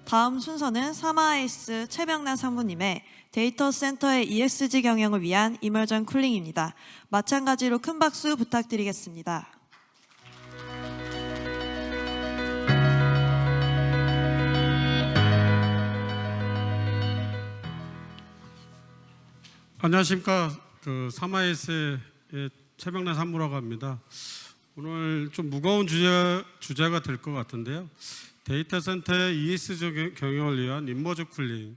다음 순서는 사마에이스 최병란 상무님의 데이터 센터의 ESG 경영을 위한 이머전 쿨링입니다. 마찬가지로 큰 박수 부탁드리겠습니다. 안녕하십니까. 사마에이스의 최병란 상무라고 합니다. 오늘 좀 무거운 주제가 될 것 같은데요. 데이터 센터의 ESG 경영을 위한 인머지 쿨링.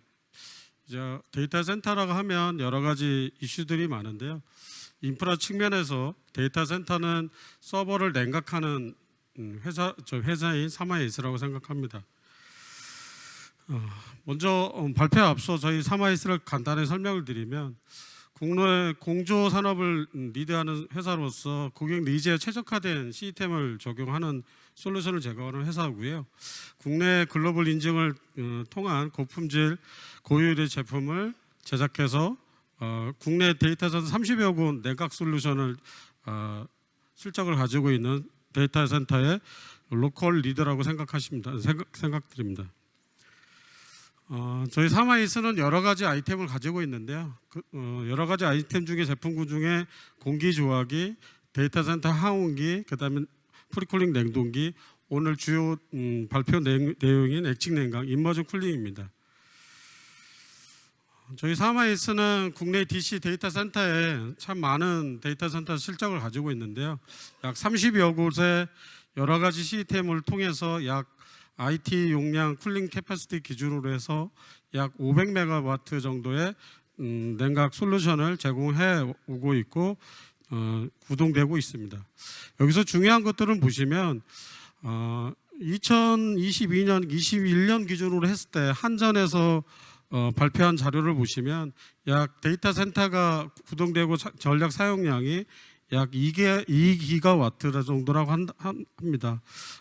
이제 데이터 센터라고 하면 여러 가지 이슈들이 많은데요. 인프라 측면에서 데이터 센터는 서버를 냉각하는 회사인 사마에이스라고 생각합니다. 먼저 발표에 앞서 저희 사마에이스를 간단히 설명을 드리면 국내 공조 산업을 리드하는 회사로서 고객 니즈에 최적화된 시스템을 적용하는 솔루션을 제공하는 회사고요. 국내 글로벌 인증을 통한 고품질 고효율의 제품을 제작해서 국내 데이터 센터 30여 곳 냉각 솔루션을 실적을 가지고 있는 데이터 센터의 로컬 리더라고 생각드립니다. 저희 사마에이스는 여러 가지 아이템을 가지고 있는데요. 여러 가지 아이템 중에 제품군 중에 공기 조화기, 데이터 센터 항온기, 그다음에 프리쿨링 냉동기, 오늘 주요 발표 내용인 액직 냉각, 임머전 쿨링입니다. 저희 사마에이스는 국내 DC 데이터 센터에 참 많은 데이터 센터 실적을 가지고 있는데요. 약 30여 곳의 여러 가지 시스템을 통해서 약 IT 용량 쿨링 캐퍼시티 기준으로 해서 약 500메가와트 정도의 냉각 솔루션을 제공해 오고 있고 구동되고 있습니다. 여기서 중요한 것들은 보시면 2022년, 21년 기준으로 했을 때 한전에서 발표한 자료를 보시면 약 데이터 센터가 구동되고 전력 사용량이 약 2기가와트 정도라고 합니다.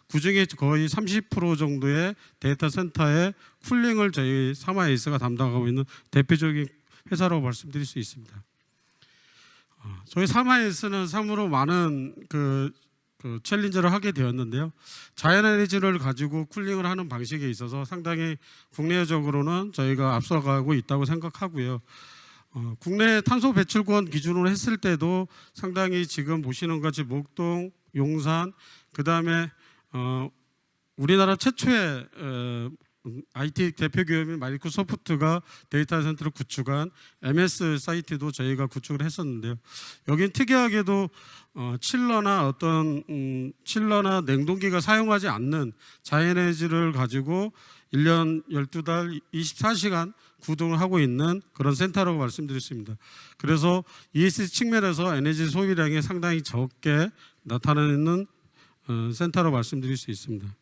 그중에 거의 30% 정도의 데이터 센터의 쿨링을 저희 사마에이스가 담당하고 있는 대표적인 회사라고 말씀드릴 수 있습니다. 저희 사마에이스는 참으로 많은 챌린저를 하게 되었는데요. 자연에너지를 가지고 쿨링을 하는 방식에 있어서 상당히 국내적으로는 저희가 앞서가고 있다고 생각하고요. 국내 탄소 배출권 기준으로 했을 때도 상당히 지금 보시는 것 같이 목동, 용산, 그다음에 우리나라 최초의 IT 대표 기업인 마이크로소프트가 데이터 센터를 구축한 MS 사이트도 저희가 구축을 했었는데요. 여긴 특이하게도 칠러나 칠러나 냉동기가 사용하지 않는 자연에너지를 가지고 1년 12달 24시간 구동을 하고 있는 그런 센터라고 말씀드렸습니다. 그래서 ESG 측면에서 에너지 소비량이 상당히 적게 나타나는 센터로 말씀드릴 수 있습니다.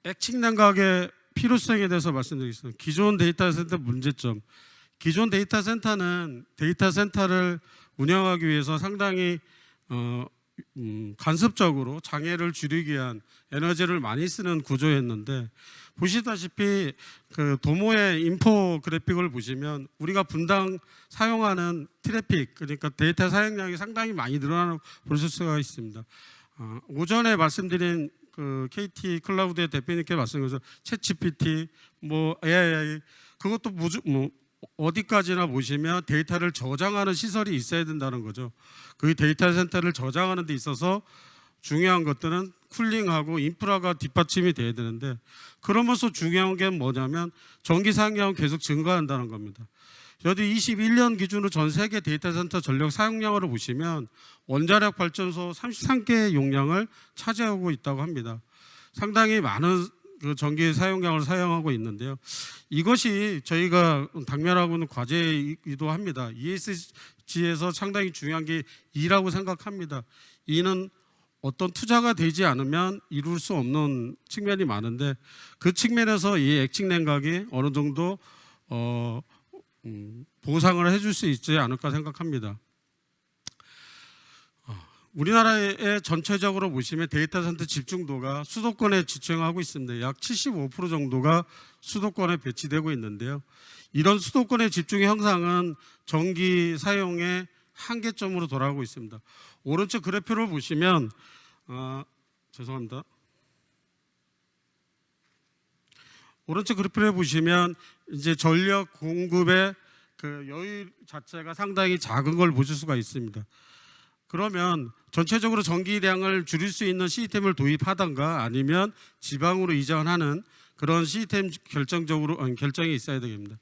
액직 냉각의 필요성에 대해서 말씀드리겠습니다. 기존 데이터 센터 문제점. 기존 데이터 센터는 데이터 센터를 운영하기 위해서 상당히 간섭적으로 장애를 줄이기 위한 에너지를 많이 쓰는 구조였는데, 보시다시피 도모의 인포그래픽을 보시면 우리가 분당 사용하는 트래픽, 그러니까 데이터 사용량이 상당히 많이 늘어나는 보실 수가 있습니다. 오전에 말씀드린 KT 클라우드의 대표님께 말씀드려서 챗GPT, AI, 그것도 어디까지나 보시면 데이터를 저장하는 시설이 있어야 된다는 거죠. 그 데이터 센터를 저장하는 데 있어서 중요한 것들은 쿨링하고 인프라가 뒷받침이 돼야 되는데, 그러면서 중요한 게 뭐냐면 전기 사용량은 계속 증가한다는 겁니다. 여기 21년 기준으로 전 세계 데이터 센터 전력 사용량으로 보시면 원자력 발전소 33개의 용량을 차지하고 있다고 합니다. 상당히 많은 전기 사용량을 사용하고 있는데요. 이것이 저희가 당면하고 있는 과제이기도 합니다. ESG에서 상당히 중요한 게 E라고 생각합니다. E는 어떤 투자가 되지 않으면 이룰 수 없는 측면이 많은데, 그 측면에서 이 액직 냉각이 어느 정도 보상을 해줄 수 있지 않을까 생각합니다. 우리나라의 전체적으로 보시면 데이터 센터 집중도가 수도권에 집중하고 있습니다. 약 75% 정도가 수도권에 배치되고 있는데요. 이런 수도권의 집중의 형상은 전기 사용의 한계점으로 돌아가고 있습니다. 오른쪽 그래프를 보시면 죄송합니다. 오른쪽 그래프를 보시면 이제 전력 공급의 그 여유 자체가 상당히 작은 걸 보실 수가 있습니다. 그러면 전체적으로 전기량을 줄일 수 있는 시스템을 도입하던가 아니면 지방으로 이전하는 그런 시스템 결정이 있어야 됩니다.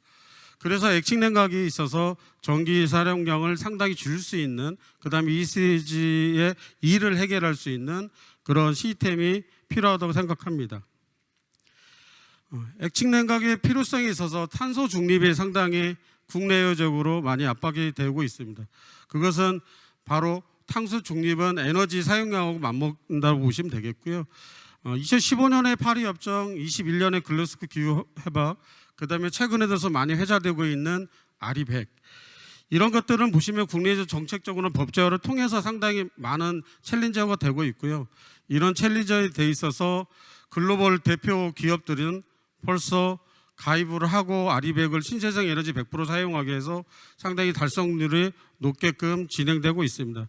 그래서 액칭 냉각이 있어서 전기 사용량을 상당히 줄일 수 있는, 그다음에 ESG의 일을 해결할 수 있는 그런 시스템이 필요하다고 생각합니다. 액칭 냉각의 필요성에 있어서 탄소 중립이 상당히 국내외적으로 많이 압박이 되고 있습니다. 그것은 바로 탄소 중립은 에너지 사용량하고 맞먹는다고 보시면 되겠고요. 2015년에 파리 협정, 21년에 글라스고 기후 협약, 그다음에 최근에 들어서 많이 회자되고 있는 RE100, 이런 것들은 보시면 국내에서 정책적으로 법제화를 통해서 상당히 많은 챌린저가 되고 있고요. 이런 챌린저에 돼 있어서 글로벌 대표 기업들은 벌써 가입을 하고 RE100을 신재생 에너지 100% 사용하게 해서 상당히 달성률이 높게끔 진행되고 있습니다.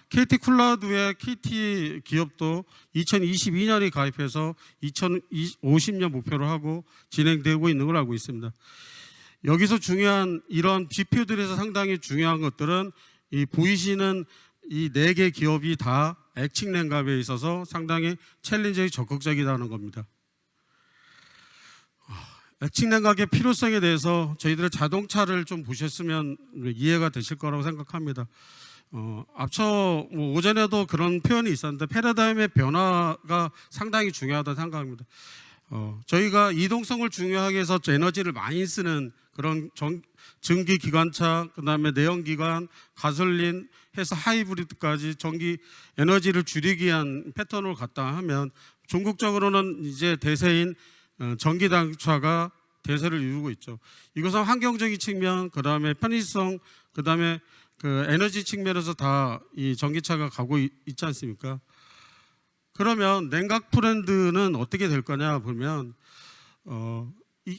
KT 쿨라드의 KT 기업도 2022년에 가입해서 2050년 목표로 하고 진행되고 있는 걸 알고 있습니다. 여기서 중요한 이런 지표들에서 상당히 중요한 것들은 이 보이시는 이 4개 기업이 다 액칭 냉각에 있어서 상당히 챌린저에 적극적이라는 겁니다. 액칭 냉각의 필요성에 대해서 저희들의 자동차를 좀 보셨으면 이해가 되실 거라고 생각합니다. 앞서 오전에도 그런 표현이 있었는데 패러다임의 변화가 상당히 중요하다고 생각합니다. 저희가 이동성을 중요하게 해서 에너지를 많이 쓰는 그런 전기 기관차, 그다음에 내연기관, 가솔린 해서 하이브리드까지 전기 에너지를 줄이기 위한 패턴으로 갔다 하면 전국적으로는 이제 대세인 전기 자동차가 대세를 이루고 있죠. 이것은 환경적인 측면, 그다음에 편의성, 그다음에 그 에너지 측면에서 다 이 전기차가 가고 있지 않습니까? 그러면 냉각 트렌드는 어떻게 될 거냐 보면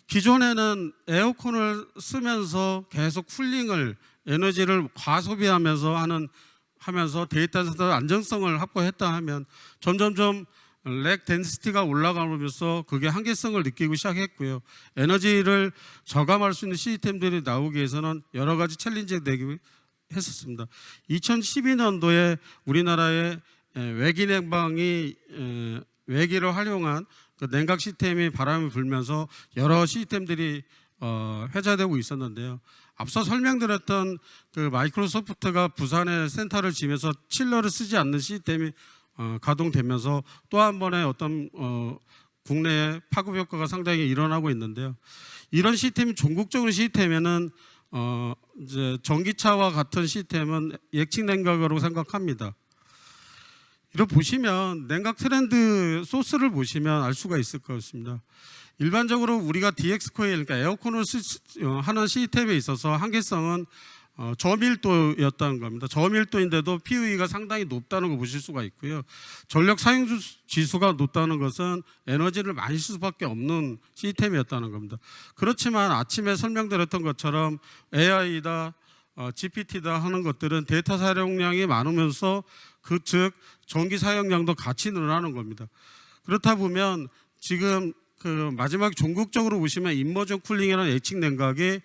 기존에는 에어컨을 쓰면서 계속 쿨링을 에너지를 과소비하면서 하면서 데이터 센터 안정성을 확보했다 하면 점점점 렉 덴시티가 올라가면서 그게 한계성을 느끼고 시작했고요. 에너지를 저감할 수 있는 시스템들이 나오기 위해서는 여러 가지 챌린지가 되기 했었습니다. 2012년도에 우리나라의 외기 냉방이 외기를 활용한 그 냉각 시스템이 바람이 불면서 여러 시스템들이 회자되고 있었는데요. 앞서 설명드렸던 그 마이크로소프트가 부산에 센터를 지면서 칠러를 쓰지 않는 시스템이 가동되면서 또 한 번의 어떤 국내의 파급 효과가 상당히 일어나고 있는데요. 이런 시스템이 전국적으로 시스템에는 이제 전기차와 같은 시스템은 액칭 냉각으로 생각합니다. 이렇게 보시면 냉각 트렌드 소스를 보시면 알 수가 있을 것 같습니다. 일반적으로 우리가 DX 코일, 그러니까 에어컨을 하는 시스템에 있어서 한계성은 저밀도였다는 겁니다. 저밀도인데도 PUE가 상당히 높다는 거 보실 수가 있고요. 전력 사용 지수가 높다는 것은 에너지를 많이 쓸 수밖에 없는 시스템이었다는 겁니다. 그렇지만 아침에 설명드렸던 것처럼 AI다, GPT다 하는 것들은 데이터 사용량이 많으면서 즉 전기 사용량도 같이 늘어나는 겁니다. 그렇다 보면 지금 그 마지막 전국적으로 보시면 임머전 쿨링이라는 액칭 냉각이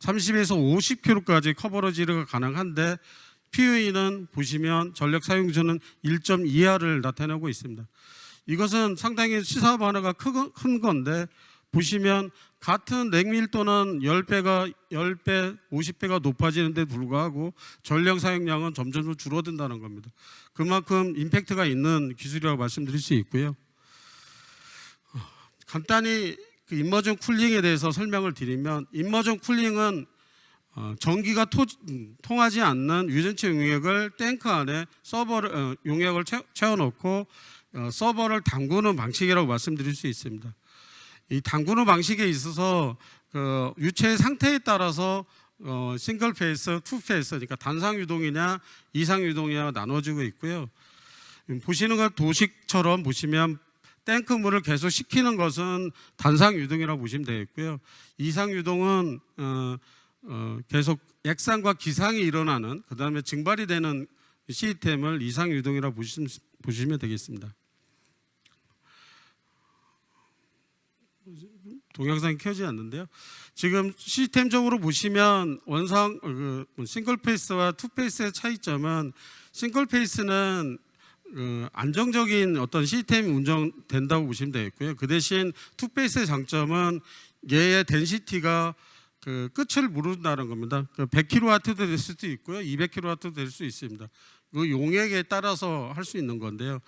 30에서 50km까지 커버러지가 가능한데 PUE는 보시면 전력 사용주는 1.2R을 나타내고 있습니다. 이것은 상당히 시사 변화가 큰 건데 보시면 같은 냉밀도는 10배, 50배가 높아지는데 불구하고 전력 사용량은 점점 줄어든다는 겁니다. 그만큼 임팩트가 있는 기술이라고 말씀드릴 수 있고요. 간단히 그 임머전 쿨링에 대해서 설명을 드리면 임머전 쿨링은 전기가 통하지 않는 유전체 용액을 탱크 안에 서버를 용액을 채워놓고 서버를 담그는 방식이라고 말씀드릴 수 있습니다. 이 담그는 방식에 있어서 그 유체의 상태에 따라서 싱글 페이스, 투 페이스, 그러니까 단상 유동이냐 이상 유동이냐 나눠지고 있고요. 보시는 것 도식처럼 보시면 탱크 물을 계속 식히는 것은 단상 유동이라고 보시면 되겠고요. 이상 유동은 계속 액상과 기상이 일어나는 그다음에 증발이 되는 시스템을 이상 유동이라고 보시면 되겠습니다. 동영상이 켜지지 않는데요. 지금 시스템적으로 보시면 원상 싱글 페이스와 투 페이스의 차이점은 싱글 페이스는 안정적인 어떤 시스템이 운영된다고 보시면 되겠고요. 그 대신 투 페이스의 장점은 얘의 덴시티가 그 끝을 모른다는 겁니다. 100kW도 될 수도 있고요, 200kW도 될 수 있습니다. 그 용액에 따라서 할 수 있는 건데요.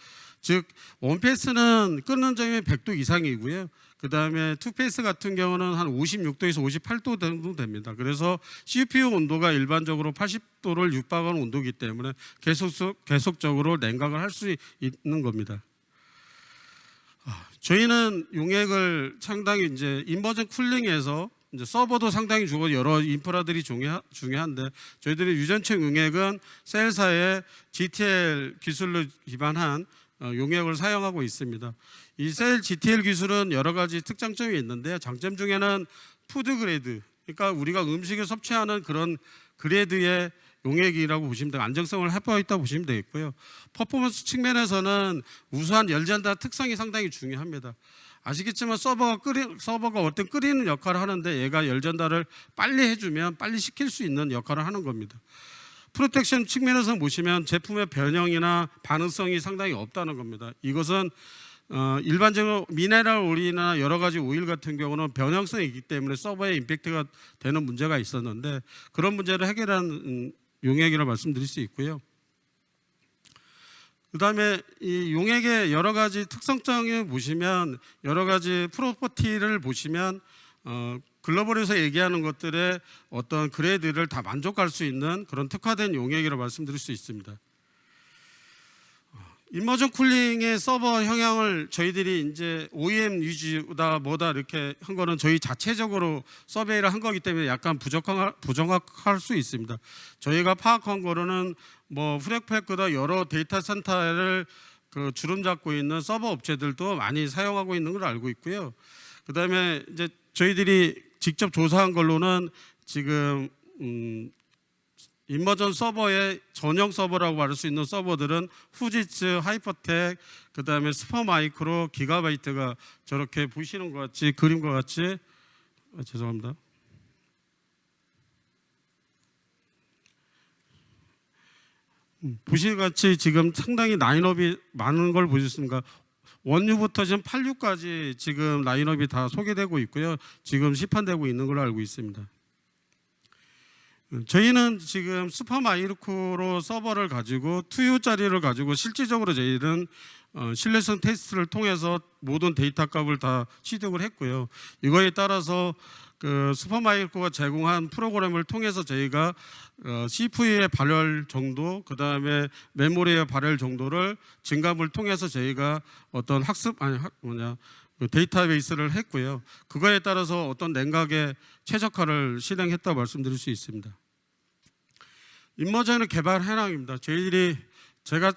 즉 원페이스는 끊는 점이 100도 이상이고요. 그 다음에 투페이스 같은 경우는 한 56도에서 58도 정도 됩니다. 그래서 CPU 온도가 일반적으로 80도를 육박하는 온도이기 때문에 계속적으로 냉각을 할 수 있는 겁니다. 저희는 용액을 상당히 이제 인버전 쿨링에서 이제 서버도 상당히 주고 여러 인프라들이 중요한데 저희들이 유전체 용액은 셀사의 GTL 기술로 기반한 용액을 사용하고 있습니다. 이 셀 GTL 기술은 여러 가지 특장점이 있는데요. 장점 중에는 푸드 그레이드, 그러니까 우리가 음식을 섭취하는 그런 그레이드의 용액이라고 보시면 되고 안정성을 확보하고 있다고 보시면 되겠고요. 퍼포먼스 측면에서는 우수한 열전다 특성이 상당히 중요합니다. 아시겠지만 서버가 어떤 끓이는 역할을 하는데 얘가 열전달을 빨리 해주면 빨리 식힐 수 있는 역할을 하는 겁니다. 프로텍션 측면에서 보시면 제품의 변형이나 반응성이 상당히 없다는 겁니다. 이것은 일반적으로 미네랄 오일이나 여러 가지 오일 같은 경우는 변형성이 있기 때문에 서버에 임팩트가 되는 문제가 있었는데 그런 문제를 해결한 용액이라고 말씀드릴 수 있고요. 그 다음에 이 용액의 여러 가지 특성점을 보시면 여러 가지 프로퍼티를 보시면 글로벌에서 얘기하는 것들의 어떤 그레이드를 다 만족할 수 있는 그런 특화된 용액이라고 말씀드릴 수 있습니다. 임머전 쿨링의 서버 형향을 저희들이 이제 OEM 위주다 뭐다 이렇게 한 거는 저희 자체적으로 서베이를 한 거기 때문에 약간 부정확할 수 있습니다. 저희가 파악한 거로는 뭐 프렉팩보다 여러 데이터 센터를 그 주름 잡고 있는 서버 업체들도 많이 사용하고 있는 걸 알고 있고요. 그다음에 이제 저희들이 직접 조사한 걸로는 지금 임머전 서버의 전용 서버라고 말할 수 있는 서버들은 후지츠, 하이퍼텍, 그 다음에 슈퍼마이크로, 기가바이트가 저렇게 보시는 것 같이 그림과 같이 죄송합니다. 보시는 것 같이 지금 상당히 라인업이 많은 걸 보셨습니까? 원유부터 지금 86까지 지금 라인업이 다 소개되고 있고요. 지금 시판되고 있는 걸로 알고 있습니다. 저희는 지금 슈퍼마이크로 서버를 가지고 2U짜리를 가지고 실질적으로 저희는 신뢰성 테스트를 통해서 모든 데이터 값을 다 취득을 했고요. 이거에 따라서 그 슈퍼마이크로가 제공한 프로그램을 통해서 저희가 CPU의 발열 정도, 그 다음에 메모리의 발열 정도를 증감을 통해서 저희가 어떤 데이터베이스를 했고요. 그거에 따라서 어떤 냉각의 최적화를 실행했다고 말씀드릴 수 있습니다. 임머전의 개발 현황입니다. 제가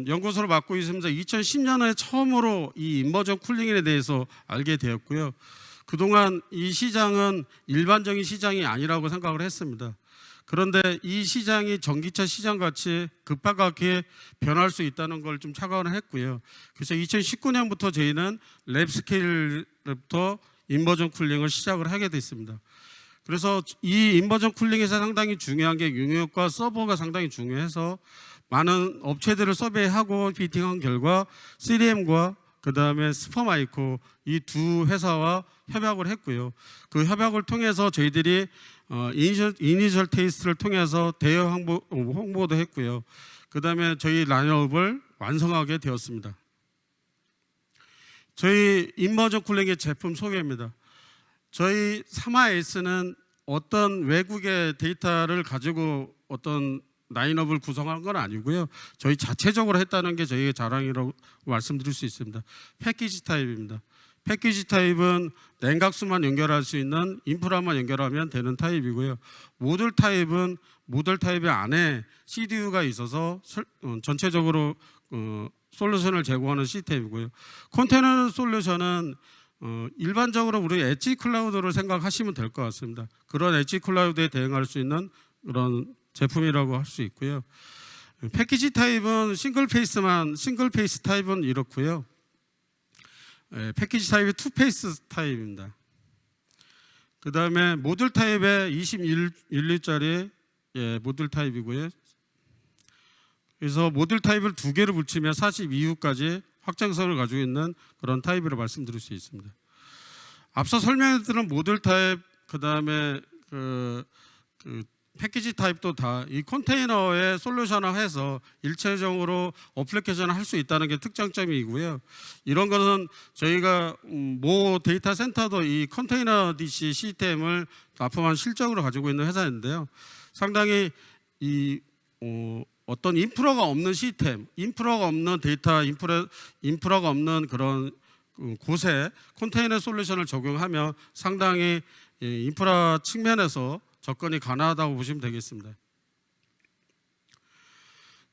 연구소를 맡고 있으면서 2010년에 처음으로 이 임머전 쿨링에 대해서 알게 되었고요. 그동안 이 시장은 일반적인 시장이 아니라고 생각을 했습니다. 그런데 이 시장이 전기차 시장같이 급박하게 변할 수 있다는 걸 좀 착안을 했고요. 그래서 2019년부터 저희는 랩 스케일부터 인버전 쿨링을 시작을 하게 됐습니다. 그래서 이 인버전 쿨링에서 상당히 중요한 게 용역과 서버가 상당히 중요해서 많은 업체들을 서베이하고 피팅한 결과 3M과 그 다음에 슈퍼마이크로 이 두 회사와 협약을 했고요. 그 협약을 통해서 저희들이 이니셜 테이스트를 통해서 대여 홍보도 했고요. 그 다음에 저희 라인업을 완성하게 되었습니다. 저희 인버전 쿨링의 제품 소개입니다. 저희 3화S는 어떤 외국의 데이터를 가지고 어떤 라인업을 구성한 건 아니고요. 저희 자체적으로 했다는 게 저희의 자랑이라고 말씀드릴 수 있습니다. 패키지 타입입니다. 패키지 타입은 냉각수만 연결할 수 있는 인프라만 연결하면 되는 타입이고요. 모듈 타입은 모듈 타입의 안에 CDU가 있어서 전체적으로 솔루션을 제공하는 시스템이고요. 컨테이너 솔루션은 일반적으로 우리 엣지 클라우드를 생각하시면 될 것 같습니다. 그런 엣지 클라우드에 대응할 수 있는 그런 제품이라고 할 수 있고요. 패키지 타입은 싱글 페이스 타입은 이렇고요. 패키지 타입이 투페이스 타입입니다. 그 다음에 모듈 타입의 21일짜리 모듈 타입이고요. 그래서 모듈 타입을 두 개를 붙이면 42호까지 확장성을 가지고 있는 그런 타입으로 말씀드릴 수 있습니다. 앞서 설명해드린 모듈 타입, 그 다음에 그 패키지 타입도 다 이 컨테이너에 솔루션화해서 일체적으로 어플리케이션을 할 수 있다는 게 특장점이고요. 이런 것은 저희가 모 데이터 센터도 이 컨테이너 DC 시스템을 납품한 실적으로 가지고 있는 회사인데요. 상당히 이 어떤 인프라가 없는 시스템, 인프라가 없는 데이터 인프라가 없는 그런 곳에 컨테이너 솔루션을 적용하면 상당히 인프라 측면에서 접근이 가능하다고 보시면 되겠습니다.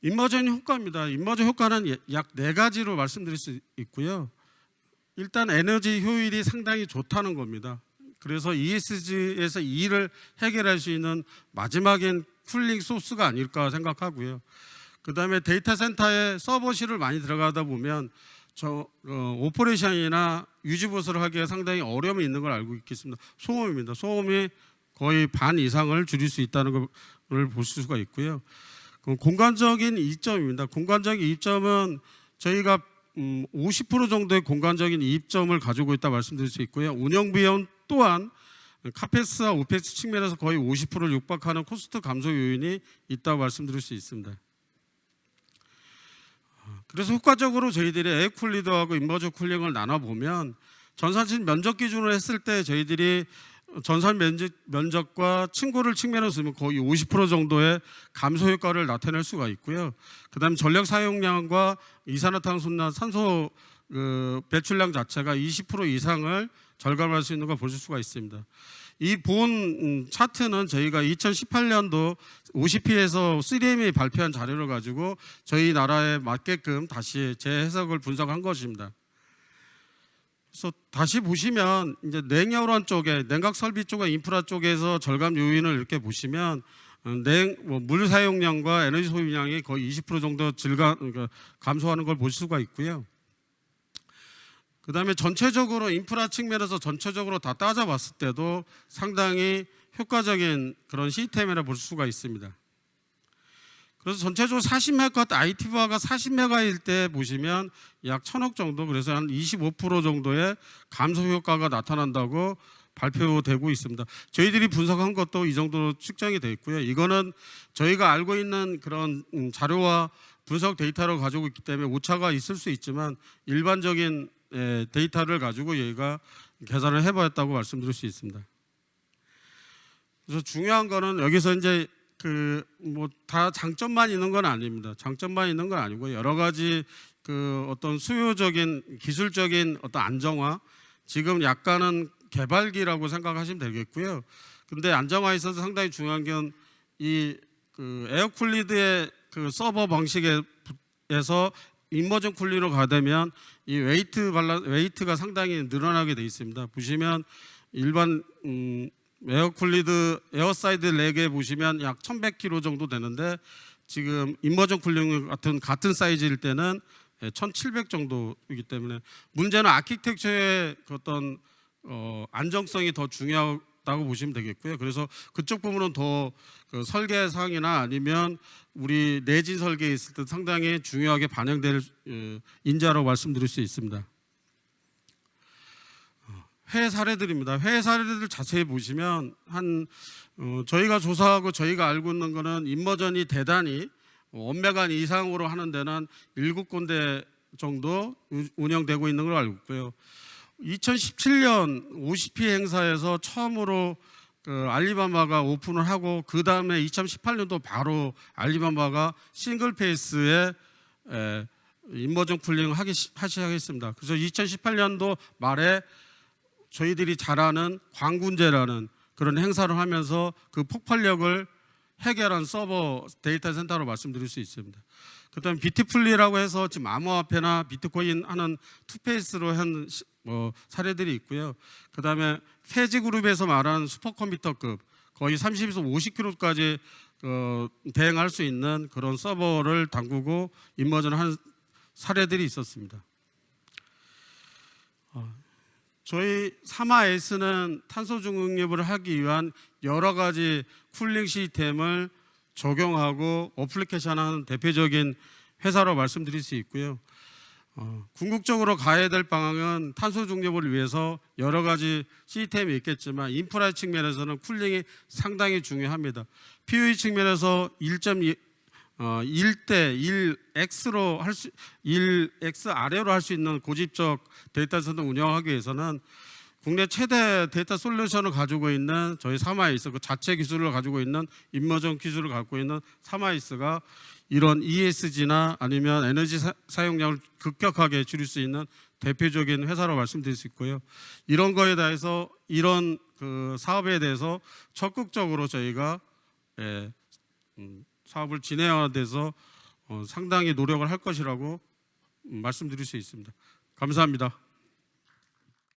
인머전 효과입니다. 인머전 효과는 약 4가지로 말씀드릴 수 있고요. 일단 에너지 효율이 상당히 좋다는 겁니다. 그래서 ESG에서 이 일을 해결할 수 있는 마지막엔 쿨링 소스가 아닐까 생각하고요. 그 다음에 데이터 센터에 서버실을 많이 들어가다 보면 오퍼레이션이나 유지 보수를 하기가 상당히 어려움이 있는 걸 알고 있겠습니다. 소음입니다. 소음이 거의 반 이상을 줄일 수 있다는 걸 보실 수가 있고요. 공간적인 이점입니다. 공간적인 이점은 저희가 50% 정도의 공간적인 이점을 가지고 있다 말씀드릴 수 있고요. 운영 비용 또한 카페스와 오페스 측면에서 거의 50%를 육박하는 코스트 감소 요인이 있다고 말씀드릴 수 있습니다. 그래서 효과적으로 저희들이 에어쿨리드하고 인버저 쿨링을 나눠보면 전산실 면적 기준으로 했을 때 저희들이 전산 면적과 층고를 측면에서 보면 거의 50% 정도의 감소 효과를 나타낼 수가 있고요. 그다음 전력 사용량과 이산화탄소나 산소 배출량 자체가 20% 이상을 절감할 수 있는 걸 보실 수가 있습니다. 이 본 차트는 저희가 2018년도 OCP에서 3M이 발표한 자료를 가지고 저희 나라에 맞게끔 다시 재해석을 분석한 것입니다. 그래서 다시 보시면 이제 냉열원 쪽에 냉각 설비 쪽과 인프라 쪽에서 절감 요인을 이렇게 보시면 물 사용량과 에너지 소비량이 거의 20% 정도 그러니까 감소하는 걸 보실 수가 있고요. 그다음에 전체적으로 인프라 측면에서 전체적으로 다 따져봤을 때도 상당히 효과적인 그런 시스템이라 볼 수가 있습니다. 그래서 전체적으로 40메가 IT부하가 40메가일 때 보시면 약 1000억 정도, 그래서 한 25% 정도의 감소 효과가 나타난다고 발표되고 있습니다. 저희들이 분석한 것도 이 정도로 측정이 되어 있고요. 이거는 저희가 알고 있는 그런 자료와 분석 데이터를 가지고 있기 때문에 오차가 있을 수 있지만 일반적인 데이터를 가지고 저희가 계산을 해보았다고 말씀드릴 수 있습니다. 그래서 중요한 거는 여기서 이제 다 장점만 있는 건 아닙니다. 장점만 있는 건 아니고 여러 가지 어떤 수요적인 기술적인 어떤 안정화, 지금 약간은 개발기라고 생각하시면 되겠고요. 근데 안정화에 있어서 상당히 중요한 건 이 에어쿨리드의 서버 방식에서 인머전 쿨링으로 가되면 이 웨이트가 상당히 늘어나게 돼 있습니다. 보시면 일반 에어쿨리드 에어사이드 렉에 보시면 약 1100kg 정도 되는데 지금 인머전 쿨링 같은 사이즈일 때는 1700 정도이기 때문에 문제는 아키텍처의 어떤 안정성이 더 중요하다고 보시면 되겠고요. 그래서 그쪽 부분은 더 설계상이나 아니면 우리 내진 설계에 있을 때 상당히 중요하게 반영될 인자라고 말씀드릴 수 있습니다. 해외 사례들입니다. 해외 사례들 자세히 보시면 저희가 조사하고 저희가 알고 있는 거는 인머전이 대단히 원메가 이상으로 하는 데는 7군데 정도 운영되고 있는 걸 알고 있고요. 2017년 OCP 행사에서 처음으로 알리바바가 오픈을 하고 그 다음에 2018년도 바로 알리바바가 싱글 페이스에 인머전 쿨링을 하기 시작했습니다. 그래서 2018년도 말에 저희들이 잘 아는 광군제라는 그런 행사를 하면서 그 폭발력을 해결한 서버 데이터 센터로 말씀드릴 수 있습니다. 그다음에 비트플리라고 해서 지금 암호화폐나 비트코인 하는 투페이스로 한 사례들이 있고요. 그다음에 페지그룹에서 말하는 슈퍼컴퓨터급 거의 30에서 50kg까지 대행할 수 있는 그런 서버를 담그고 인머전한 사례들이 있었습니다. 저희 사마S는 탄소 중립을 하기 위한 여러 가지 쿨링 시스템을 적용하고 어플리케이션하는 대표적인 회사로 말씀드릴 수 있고요. 궁극적으로 가야 될 방향은 탄소 중립을 위해서 여러 가지 시스템이 있겠지만 인프라 측면에서는 쿨링이 상당히 중요합니다. PUE 측면에서 1대 1X로 1X 아래로 할 수 있는 고집적 데이터 센터 운영하기 위해서는 국내 최대 데이터 솔루션을 가지고 있는 저희 사마이스 그 자체 기술을 가지고 있는 인머전 기술을 갖고 있는 사마이스가 이런 ESG나 아니면 에너지 사용량을 급격하게 줄일 수 있는 대표적인 회사로 말씀드릴 수 있고요. 이런 거에 대해서 이런 그 사업에 대해서 적극적으로 저희가 사업을 진행하는 데서 상당히 노력을 할 것이라고 말씀드릴 수 있습니다. 감사합니다.